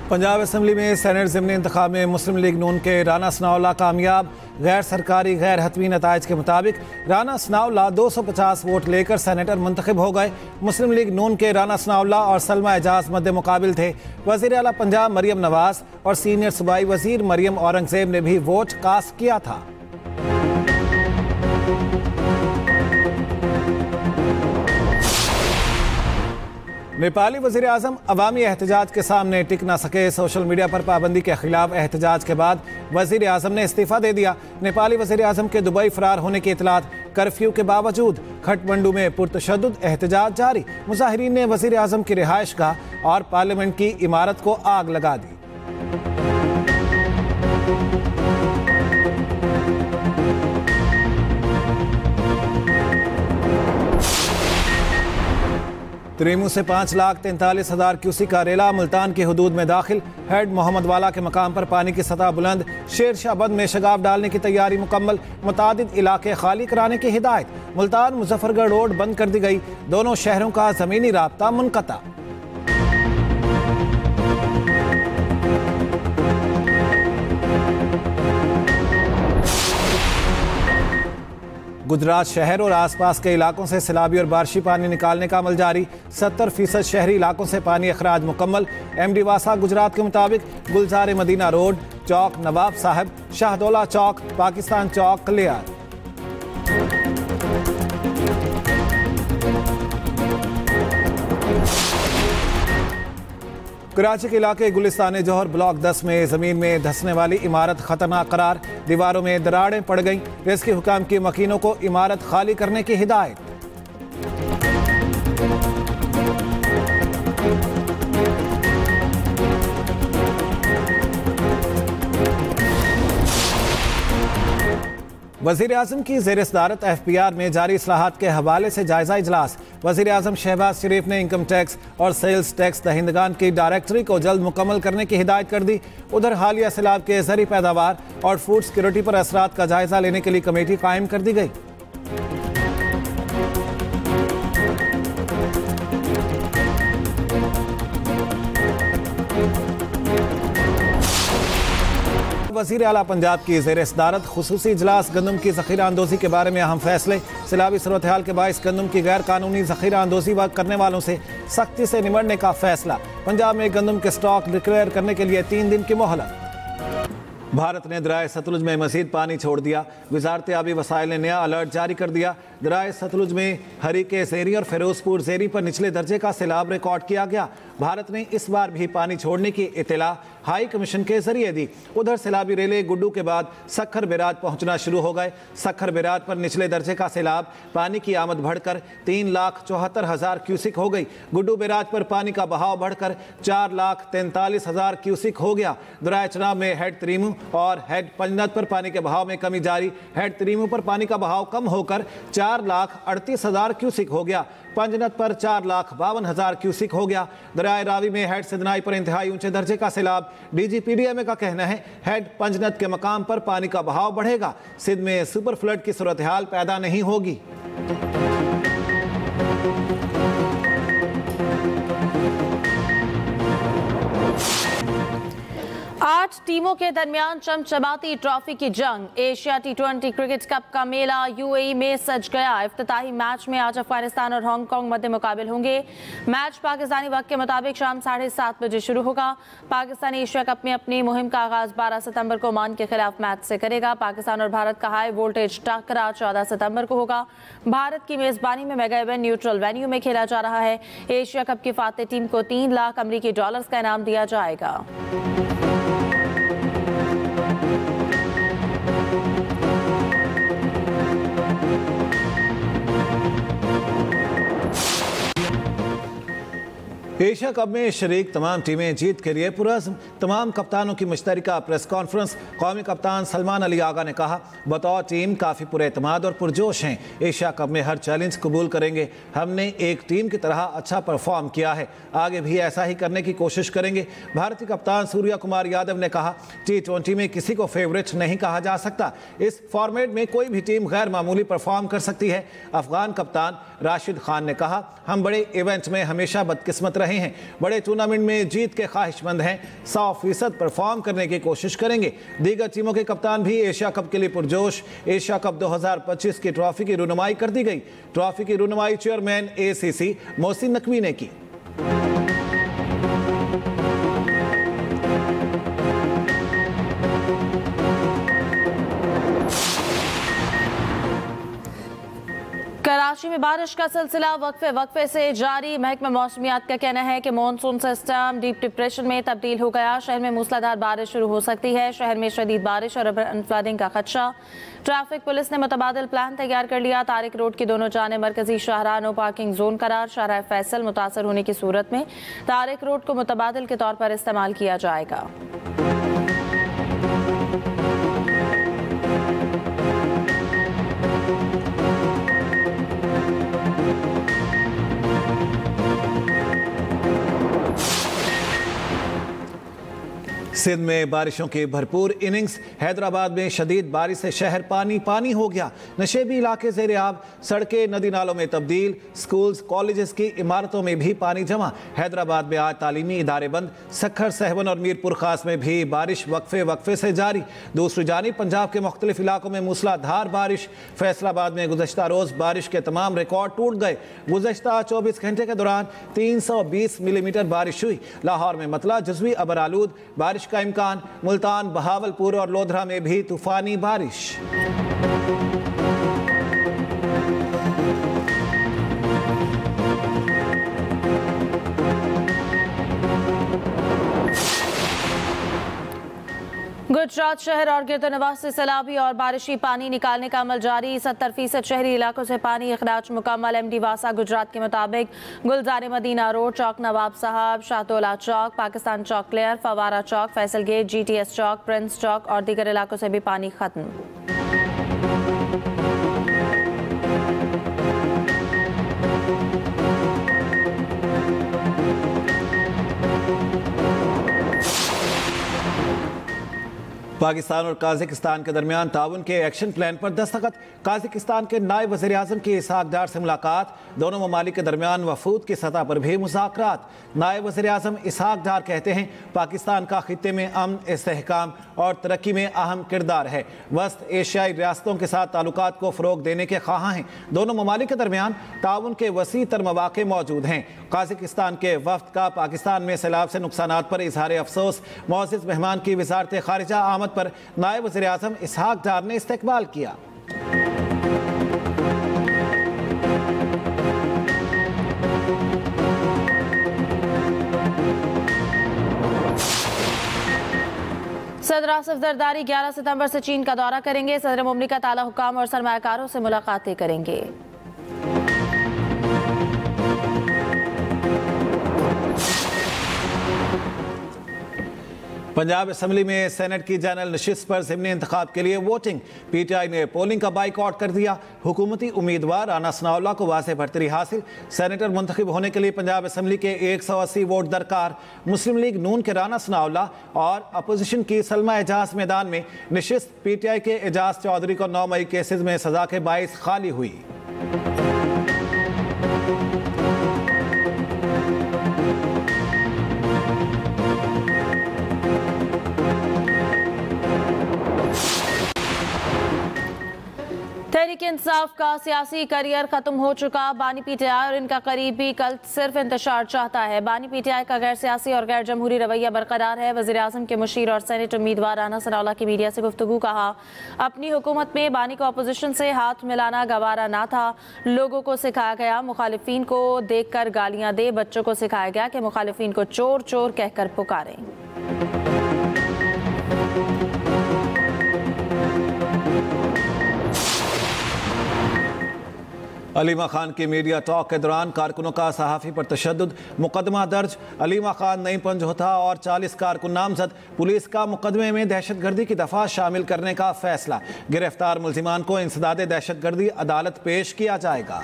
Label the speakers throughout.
Speaker 1: Punjab assembly में senate ज़िमनी इंतखाब में मुस्लिम league नून के राना सनाउल्लाह कामयाब। गैर सरकारी गैर हतमी नताइज के मुताबिक राना सनाउल्लाह 250 वोट लेकर सेनेटर मुंतखब हो गए। मुस्लिम लीग नून के राना सनाउल्लाह और सलमा एजाज मद्दे मुकाबिल थे। वज़ीर आला पंजाब मरियम नवाज और सीनियर सूबाई वज़ीर मरियम औरंगज़ेब ने भी वोट कास्ट किया था। नेपाली वज़ीर आज़म अवामी एहतजाज के सामने टिक न सके। सोशल मीडिया पर पाबंदी के खिलाफ एहतजाज के बाद वज़ीर आज़म ने इस्तीफ़ा दे दिया। नेपाली वज़ीर आज़म के दुबई फरार होने की इतलात। कर्फ्यू के बावजूद खटमंडू में पुरतशद्दुद एहतजाज जारी। मुजाहिरीन ने वज़ीर आज़म की रिहाइशगाह और पार्लियामेंट की इमारत को आग लगा दी। त्रिमू से 5,43,000 क्यूसिक का रेला मुल्तान की हदूद में दाखिल। हेड मोहम्मद वाला के मकाम पर पानी की सतह बुलंद। शेर शाहबंद में शगाफ डालने की तैयारी मुकम्मल। मुतादिद इलाके खाली कराने की हिदायत। मुल्तान मुजफ्फरगढ़ रोड बंद कर दी गई। दोनों शहरों का जमीनी राब्ता मुनक़ता। गुजरात शहर और आसपास के इलाकों से सैलाबी और बारिशी पानी निकालने का अमल जारी। 70% शहरी इलाकों से पानी अखराज मुकम्मल। MD वासा गुजरात के मुताबिक गुलजार मदीना रोड, चौक नवाब साहब, शाहदौला चौक, पाकिस्तान चौक क्लियर। कराची के इलाके गुलिस्तान जौहर ब्लॉक 10 में ज़मीन में धंसने वाली इमारत खतरनाक करार। दीवारों में दरारें पड़ गईं। रेस्क्यू हुकाम की मकीनों को इमारत खाली करने की हिदायत। वज़ीर आज़म की ज़ेर सदारत FPR में जारी इस्लाहात के हवाले से जायजा इजलास। वज़ीर आज़म शहबाज शरीफ ने इनकम टैक्स और सेल्स टैक्स दहिंदगान की डायरेक्टरी को जल्द मुकम्मल करने की हिदायत कर दी। उधर हालिया सैलाब के ज़री पैदावार और फूड सिक्योरिटी पर असरात का जायजा लेने के लिए कमेटी कायम कर दी गई। वज़ीर आला पंजाब की ज़ेर सदारत खुसूसी इजलास। गंदम की ज़ख़ीरा अंदोज़ी के बारे में अहम फैसले। सैलाबी सूरत हाल के बाइस गंदम की गैर कानूनी ज़ख़ीरा अंदोज़ी करने वालों से सख्ती से निमटने का फैसला। पंजाब में गंदम के स्टॉक डिक्लेयर करने के लिए 3 दिन की मोहलत। भारत ने दराए सतलुज में मज़ीद पानी छोड़ दिया। वज़ारत आबी वसाइल ने नया अलर्ट जारी कर दिया। दराए सतलुज में हरीके ज़ेरी और फिरोजपुर ज़ेरी पर निचले दर्जे का सैलाब रिकॉर्ड किया गया। भारत ने इस बार भी पानी छोड़ने की इत्तला हाई कमीशन के जरिए दी। उधर सैलाबी रेले गुड्डू के बाद सखर बैराज पहुंचना शुरू हो गए। सखर बैराज पर निचले दर्जे का सैलाब पानी की आमद बढ़कर 3,74,000 क्यूसिक हो गई। गुड्डू बैराज पर पानी का बहाव बढ़कर 4,43,000 क्यूसिक हो गया। दराए चनाब में हेड त्रिमू और हेड पंजनत पर पानी के बहाव में कमी जारी। हेड त्रिमू पर पानी का बहाव कम होकर 4,38,000 क्यूसिक हो गया। पंजनत पर 4,52,000 क्यूसिक हो गया। दरियाए रावी में हेड सिदनाई पर इंतहाई ऊंचे दर्जे का सैलाब। DGPDMA का कहना है हेड पंजनत के मकाम पर पानी का बहाव बढ़ेगा। सिंध में सुपर फ्लड की सूरत हाल पैदा नहीं होगी।
Speaker 2: आठ टीमों के दरमियान चमचमाती ट्रॉफी की जंग। एशिया T20 क्रिकेट कप का मेला UAE में सज गया। इफ्तिताही मैच में आज अफगानिस्तान और हांगकांग मध्य मुकाबिल होंगे। मैच पाकिस्तानी वक्त के मुताबिक शाम 7:30 बजे शुरू होगा। पाकिस्तान एशिया कप में अपनी मुहिम का आगाज 12 सितंबर को ओमान के खिलाफ मैच से करेगा। पाकिस्तान और भारत का हाई वोल्टेज टकरा 14 सितंबर को होगा। भारत की मेजबानी में मेगा इवेंट न्यूट्रल वेन्यू में खेला जा रहा है। एशिया कप की फातेह टीम को $3 लाख अमरीकी का इनाम दिया जाएगा।
Speaker 1: एशिया कप में शरीक तमाम टीमें जीत के लिए पुरज़्म। तमाम कप्तानों की मुश्तरका प्रेस कॉन्फ्रेंस। कौमी कप्तान सलमान अली आगा ने कहा बतौर टीम काफ़ी पुरएतमाद और पुरजोश हैं। एशिया कप में हर चैलेंज कबूल करेंगे। हमने एक टीम की तरह अच्छा परफॉर्म किया है, आगे भी ऐसा ही करने की कोशिश करेंगे। भारतीय कप्तान सूर्या कुमार यादव ने कहा T20 में किसी को फेवरेट नहीं कहा जा सकता। इस फॉर्मेट में कोई भी टीम गैर मामूली परफॉर्म कर सकती है। अफगान कप्तान राशिद खान ने कहा हम बड़े इवेंट में हमेशा बदकिस्मत रहे हैं। बड़े टूर्नामेंट में जीत के ख्वाहिशमंद हैं, 100% परफॉर्म करने की कोशिश करेंगे। दीगर टीमों के कप्तान भी एशिया कप के लिए पुरजोश। एशिया कप 2025 की ट्रॉफी की रुनुमाई कर दी गई। ट्रॉफी की रुनुमाई चेयरमैन ACC मोहसिन नकवी ने की।
Speaker 2: कराची में बारिश का सिलसिला वक्फे से जारी। महकमा मौसमियात का कहना है कि मानसून सिस्टम डीप डिप्रेशन में तब्दील हो गया। शहर में मूसलाधार बारिश शुरू हो सकती है। शहर में शदीद बारिश और फ्लडिंग का खदशा। ट्रैफिक पुलिस ने मुतबादिल प्लान तैयार कर लिया। तारिक रोड की दोनों जाने मरकजी शाहराह नो पार्किंग जोन करार। शाहराह फैसल मुतासर होने की सूरत में तारिक रोड को मुतबादिल के तौर पर इस्तेमाल किया जाएगा।
Speaker 1: सिंध में बारिशों की भरपूर इनिंग्स। हैदराबाद में शदीद बारिश से शहर पानी पानी हो गया। नशेबी इलाके ज़ेरे आब, सड़कें नदी नालों में तब्दील। स्कूल्स कॉलेजेस की इमारतों में भी पानी जमा। हैदराबाद में आज तालीमी इदारे बंद। सखर, सहवन और मीरपुर खास में भी बारिश वक्फे से जारी। दूसरी जानिब पंजाब के मुख्तलिफ इलाकों में मूसलाधार बारिश। फैसलाबाद में गुज़श्ता रोज़ बारिश के तमाम रिकॉर्ड टूट गए। गुज़श्ता 24 घंटे के दौरान 320 मिलीमीटर बारिश हुई। लाहौर में मतला जुज़वी अबर आलूद बारिश का इम्कान। मुल्तान, बहावलपुर और लोधरा में भी तूफानी बारिश।
Speaker 2: गुजरात शहर और गिरदोनवास से सैलाबी और बारिशी पानी निकालने का अमल जारी। 70% शहरी इलाकों से पानी अखराज मुकम्मल। MD वासा गुजरात के मुताबिक गुलजार मदीना रोड, चौक नवाब साहब, शाहतौला चौक, पाकिस्तान चौक क्लियर, फवारा चौक, फैसल गेट, GTS चौक, प्रिंस चौक और दीगर इलाकों से भी पानी खत्म।
Speaker 1: पाकिस्तान और काज़िकिस्तान के दरमियान ताउन के एक्शन प्लान पर दस्तखत। काज़िकिस्तान के नायब वज़ीर-ए-आज़म की इसहाक डार से मुलाकात। दोनों ममालिक के दरमियान वफूद की सतह पर भी मुज़ाकरात। नायब वज़ीर-ए-आज़म इसहाक डार कहते हैं पाकिस्तान का खित्ते में अमन, इस्तेहकाम और तरक्की में अहम किरदार है। वस्त एशियाई रियासतों के साथ ताल्लुकात को फ़रोग देने के ख्वाह हैं। दोनों ममालिक के दरमियान ताउन के वसी तर मौक़े मौजूद हैं। काज़िकिस्तान के वफ़द का पाकिस्तान में सैलाब से नुकसानात पर इजहार अफसोस। मुअज़्ज़ज़ मेहमान की वज़ारत ख़ारिजा आमद पर नायब वज़ीर-ए-आज़म इसहाक डार ने इस्तकबाल किया।
Speaker 2: सदर आसिफ जरदारी 11 सितंबर से चीन का दौरा करेंगे। सदर मुमलिकत आला हुकाम और सरमायाकारों से मुलाकातें करेंगे।
Speaker 1: पंजाब असम्बली में सेनेट की जनरल नशिस्त पर ज़िमनी इंतखाब के लिए वोटिंग। PTI ने पोलिंग का बाइकआउट कर दिया। हुकूमती उम्मीदवार राना सनाउल्लाह को वाज़ेह बढ़तरी हासिल। सेनेटर मुंतखब होने के लिए पंजाब असम्बली के 180 वोट दरकार। मुस्लिम लीग नून के राना सनाउल्लाह और अपोजिशन की सलमा एजाज मैदान में नशिस्त। PTI के एजाज चौधरी को 9 मई केसेज में सजा के बाइस खाली हुई।
Speaker 2: तहरीक इंसाफ का सियासी करियर खत्म हो चुका। बानी PTI और इनका करीबी कल सिर्फ इंतशार चाहता है। बानी PTI का गैर सियासी और गैर जमहूरी रवैया बरकरार है। वज़ीर आज़म के मुशीर और सेनेट उम्मीदवार राना सनाउल्लाह की मीडिया से गुफ्तगू कहा, अपनी हुकूमत में बानी को अपोजिशन से हाथ मिलाना गवारा ना था। लोगों को सिखाया गया मुखालिफिन को देख कर गालियाँ दे। बच्चों को सिखाया गया कि मुखालिफिन को चोर चोर कहकर पुकारें।
Speaker 1: अलीमा खान की मीडिया टॉक के दौरान कारकुनों का सहाफ़ी पर तशद्दुद। मुकदमा दर्ज। अलीमा खान नईम पंजोथा और 40 कारकुन नामजद। पुलिस का मुकदमे में दहशतगर्दी की दफ़ा शामिल करने का फैसला। गिरफ्तार मुल्जिमान को इंसदाद दहशतगर्दी अदालत पेश किया जाएगा।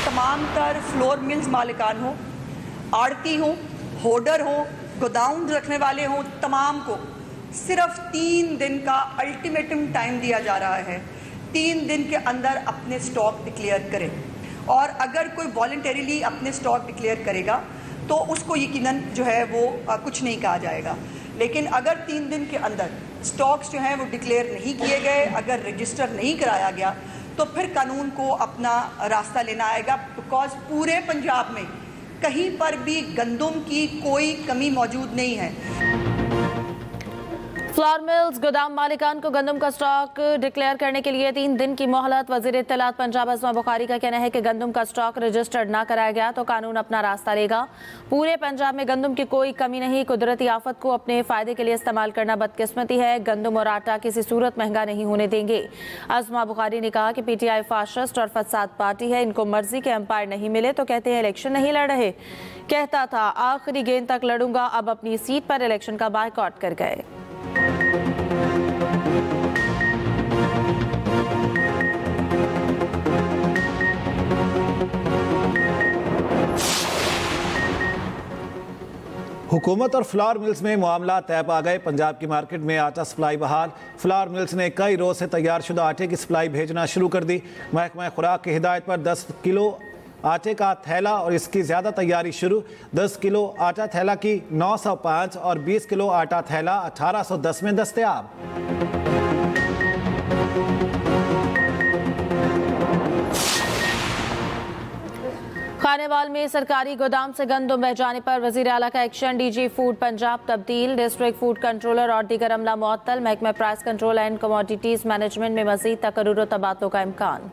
Speaker 3: तमाम तर फ्लोर मिल्स मालिकान हो, आड़ती हो, होल्डर हो, गोदाउन रखने वाले हों, तमाम को सिर्फ 3 दिन का अल्टीमेटम टाइम दिया जा रहा है। 3 दिन के अंदर अपने स्टॉक डिक्लेयर करें, और अगर कोई वॉलंटरीली अपने स्टॉक डिक्लेयर करेगा तो उसको यकीनन जो है वो कुछ नहीं कहा जाएगा। लेकिन अगर 3 दिन के अंदर स्टॉक्स जो हैं वो डिक्लेयर नहीं किए गए, अगर रजिस्टर नहीं कराया गया, तो फिर कानून को अपना रास्ता लेना आएगा। बिकॉज पूरे पंजाब में कहीं पर भी गंदम की कोई कमी मौजूद नहीं है।
Speaker 2: फ्लोर मिल्स गोदाम मालिकान को गंदम का स्टॉक डिक्लेयर करने के लिए 3 दिन की मोहलत। वजीर इत्तलात पंजाब अस्मा बुखारी का कहना है कि गंदम का स्टॉक रजिस्टर्ड ना कराया गया तो कानून अपना रास्ता लेगा। पूरे पंजाब में गंदम की कोई कमी नहीं। कुदरती आफत को अपने फायदे के लिए इस्तेमाल करना बदकिस्मती है। गंदम और आटा किसी सूरत महंगा नहीं होने देंगे। अस्मा बुखारी ने कहा कि पीटीआई फाशिस्ट और फसाद पार्टी है, इनको मर्जी के एम्पायर नहीं मिले तो कहते हैं इलेक्शन नहीं लड़ रहे। कहता था आखिरी गेंद तक लड़ूंगा, अब अपनी सीट पर इलेक्शन का बायकॉट कर गए।
Speaker 1: हुकूमत और फ्लावर मिल्स में मामला तय पा गए। पंजाब की मार्केट में आटा सप्लाई बहाल। फ्लावर मिल्स ने कई रोज से तैयार शुदा आटे की सप्लाई भेजना शुरू कर दी। महकमा खुराक की हिदायत पर 10 किलो आटे का थैला और इसकी ज़्यादा तैयारी शुरू। 10 किलो आटा थैला की 905 और 20 किलो आटा थैला 1810 में दस्तयाब।
Speaker 2: खानेवाल में सरकारी गोदाम से गंदम बह जाने पर वजीर आला का एक्शन। डीजी फूड पंजाब तब्दील, डिस्ट्रिक्ट फूड कंट्रोलर और दीगर अमला मुअत्तल। महकमा price control and commodities management में मजीद तकर्रुर और तबादलों का इम्कान।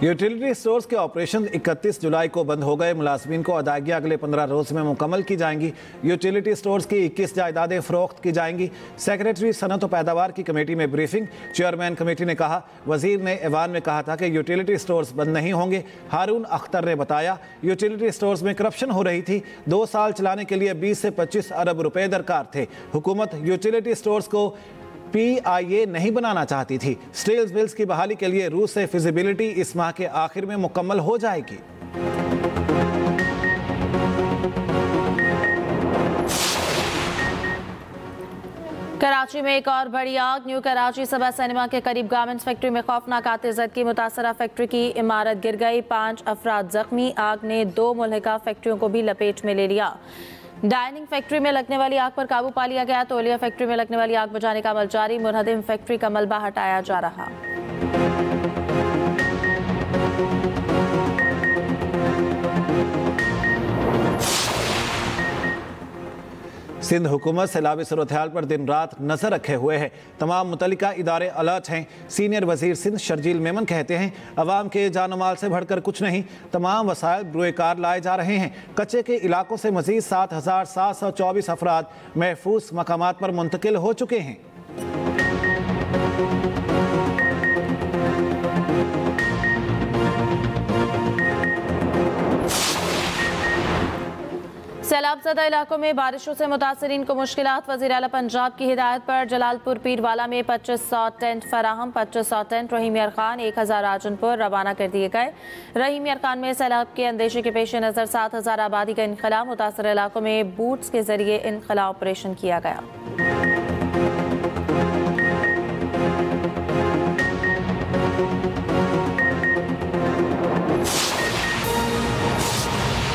Speaker 1: यूटिलिटी स्टोर्स के ऑपरेशन 31 जुलाई को बंद हो गए। मुलाजमीन को अदायगी अगले 15 रोज में मुकम्मल की जाएंगी। यूटिलिटी स्टोर्स की 21 जायदादें फरोख्त की जाएंगी। सेक्रेटरी सनत और पैदावार की कमेटी में ब्रीफिंग। चेयरमैन कमेटी ने कहा, वजीर ने ऐवान में कहा था कि यूटिलिटी स्टोर्स बंद नहीं होंगे। हारून अख्तर ने बताया, यूटिलिटी स्टोर्स में करप्शन हो रही थी। 2 साल चलाने के लिए 20 से 25 अरब रुपए दरकार थे। हुकूमत यूटिलिटी स्टोर्स को PIA नहीं बनाना चाहती थी। स्टील मिल्स की बहाली के लिए रूस से फिजिबिलिटी इस माह के आखिर में मुकम्मल हो जाएगी।
Speaker 2: कराची में एक और बड़ी आग। न्यू कराची सबा सिनेमा के करीब गारमेंट्स फैक्ट्री में खौफनाक आतिशज़द की मुतासरा फैक्ट्री की इमारत गिर गई। 5 अफराद जख्मी। आग ने 2 मुल्हिका फैक्ट्रियों को भी लपेट में ले लिया। डाइनिंग फैक्ट्री में लगने वाली आग पर काबू पा लिया गया। तौलिया फैक्ट्री में लगने वाली आग बुझाने का अमल जारी। मुनहदिम फैक्ट्री का मलबा हटाया जा रहा।
Speaker 1: सिंध हुकूमत सैलाबी सूरत-ए-हाल पर दिन रात नजर रखे हुए है। तमाम मुतल्लिका इदारे अलर्ट हैं। सीनियर वजीर सिंध शर्जील मेमन कहते हैं, अवाम के जान माल से बढ़कर कुछ नहीं। तमाम वसाइल बरोकार लाए जा रहे हैं। कच्चे के इलाकों से मजीद 7,724 अफराद महफूज मकामात पर मुंतकिल हो चुके हैं।
Speaker 2: सैलाबज़दा इलाकों में बारिशों से मुतासरीन को मुश्किलात। वज़ीर आला पंजाब की हिदायत पर जलालपुर पीरवाला में 2500 टेंट फराहम। 2500 टेंट रहीम यार खान 1000 राजनपुर रवाना कर दिए गए। रहीम यार खान में सैलाब के अंदेशे के पेश नज़र 7000 आबादी का इनखला। मुतासर इलाकों में बूट्स के जरिए इनखला ऑपरेशन किया गया।